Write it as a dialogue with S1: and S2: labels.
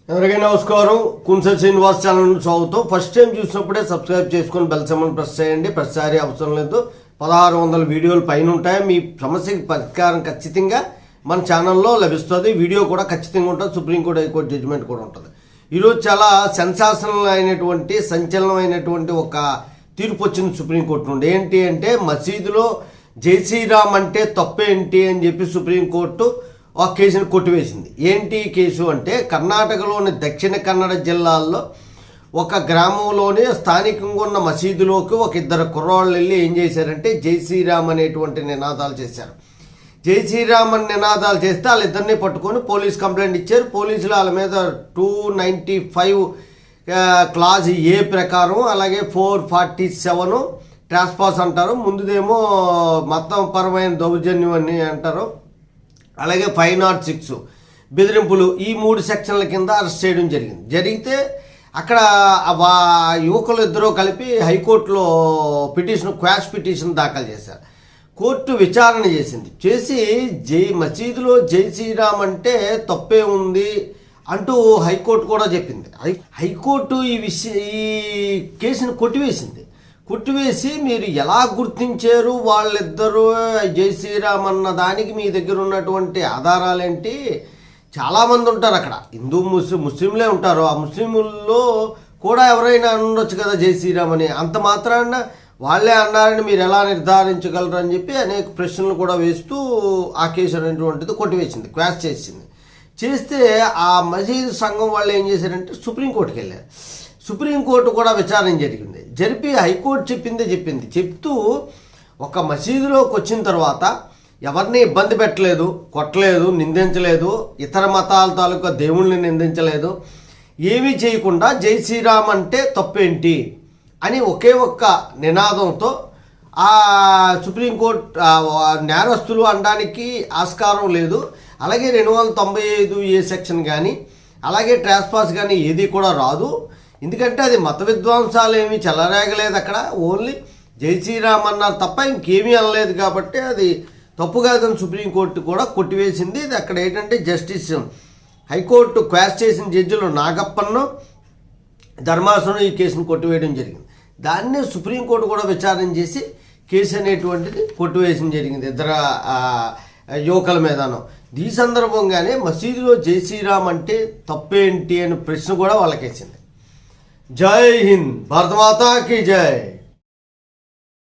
S1: ఎవరికైనా నమస్కారం. కుంస శ్రీనివాస్ ఛానల్ స్వాగతం. ఫస్ట్ టైం చూసినప్పుడే సబ్స్క్రైబ్ చేసుకొని బెల్ సింబల్ ప్రెస్ చేయండి. ప్రతిసారి అవసరం లేదు. 1600 వీడియోలు పైన ఉంటాయి. మీ సమస్యకి పరిష్కారం ఖచ్చితంగా మన ఛానల్లో లభిస్తుంది. వీడియో కూడా ఖచ్చితంగా ఉంటుంది. సుప్రీంకోర్టు హైకోర్టు జడ్జిమెంట్ కూడా ఉంటుంది. ఈరోజు చాలా సెన్సాషనల్ అయినటువంటి సంచలనమైనటువంటి ఒక తీర్పు వచ్చింది సుప్రీంకోర్టు నుండి. ఏంటి అంటే మసీదులో జై శ్రీరామ్ అంటే తప్పేంటి అని చెప్పి సుప్రీంకోర్టు ఒక కేసును కొట్టివేసింది. ఏంటి కేసు అంటే కర్ణాటకలోని దక్షిణ కన్నడ జిల్లాల్లో ఒక గ్రామంలోని స్థానికంగా ఉన్న మసీదులోకి ఒక ఇద్దరు కుర్రాళ్ళు వెళ్ళి ఏం చేశారంటే జై శ్రీరామ్ అనేటువంటి నినాదాలు చేశారు. జై శ్రీరామ్ అని నినాదాలు చేస్తే వాళ్ళిద్దరిని పట్టుకొని పోలీస్ కంప్లైంట్ ఇచ్చారు. పోలీసులు వాళ్ళ మీద 295 క్లాజ్ ఏ ప్రకారం, అలాగే 447 ట్రాస్పాస్ అంటారు, ముందుదేమో మతపరమైన దౌర్జన్యం అని అంటారు, అలాగే 506 బెదిరింపులు, ఈ 3 సెక్షన్ల కింద అరెస్ట్ చేయడం జరిగితే అక్కడ యువకులు ఇద్దరూ కలిపి హైకోర్టులో క్వాష్ పిటిషన్ దాఖలు చేశారు. కోర్టు విచారణ చేసి మసీదులో జై శ్రీరామ్ అంటే తప్పే ఉంది అంటూ హైకోర్టు కూడా చెప్పింది. హైకోర్టు ఈ కేసును కొట్టివేసి మీరు ఎలా గుర్తించారు వాళ్ళిద్దరూ జై శ్రీరామ్ అన్న దానికి మీ దగ్గర ఉన్నటువంటి ఆధారాలేంటి? చాలామంది ఉంటారు అక్కడ, హిందూ ముస్లింలే ఉంటారు. ఆ ముస్లింల్లో కూడా ఎవరైనా ఉండొచ్చు కదా జై శ్రీరామ్ అని. అంత మాత్రాన వాళ్ళే అన్నారని మీరు ఎలా నిర్ధారించగలరు అని చెప్పి అనేక ప్రశ్నలు కూడా వేస్తూ ఆ కేసు అనేటువంటిది కొట్టివేసింది, క్వాష్ చేస్తే ఆ మసీదు సంఘం వాళ్ళు ఏం చేశారంటే సుప్రీంకోర్టుకి వెళ్ళారు. సుప్రీంకోర్టు కూడా విచారణ జరిపి హైకోర్టు చెప్తూ ఒక మసీదులోకి వచ్చిన తర్వాత ఎవరిని ఇబ్బంది పెట్టలేదు, కొట్టలేదు, నిందించలేదు, ఇతర మతాల తాలూకా దేవుళ్ళని నిందించలేదు, ఏమీ చేయకుండా జై శ్రీరామ్ అంటే తప్పేంటి అని ఒకే ఒక్క నినాదంతో ఆ సుప్రీంకోర్టు నేరస్తులు అనడానికి ఆస్కారం లేదు. అలాగే 295 సెక్షన్ కానీ అలాగే ట్రాస్పాస్ కానీ ఏది కూడా రాదు. ఎందుకంటే అది మత విద్వాంసాలు ఏమీ చెలరేగలేదు. అక్కడ ఓన్లీ జై శ్రీరామ్ అన్నారు తప్ప ఇంకేమీ అనలేదు. కాబట్టి అది తప్పు కాదని సుప్రీంకోర్టు కూడా కొట్టివేసింది. ఇది అక్కడ ఏంటంటే జస్టిస్ హైకోర్టు క్వాష్ చేసిన జడ్జిలు నాగప్పన్ను, ధర్మాసనం ఈ కేసును కొట్టివేయడం జరిగింది. దాన్నే సుప్రీంకోర్టు కూడా విచారణ చేసి కేసు అనేటువంటిది కొట్టివేయడం జరిగింది ఇద్దరు యువకుల మీదను. ఈ సందర్భంగానే మసీదులో జై శ్రీరామ్ అంటే తప్పేంటి అనే ప్రశ్న కూడా వాళ్ళకేసింది. జై హింద్, భారత మాతా కీ జై.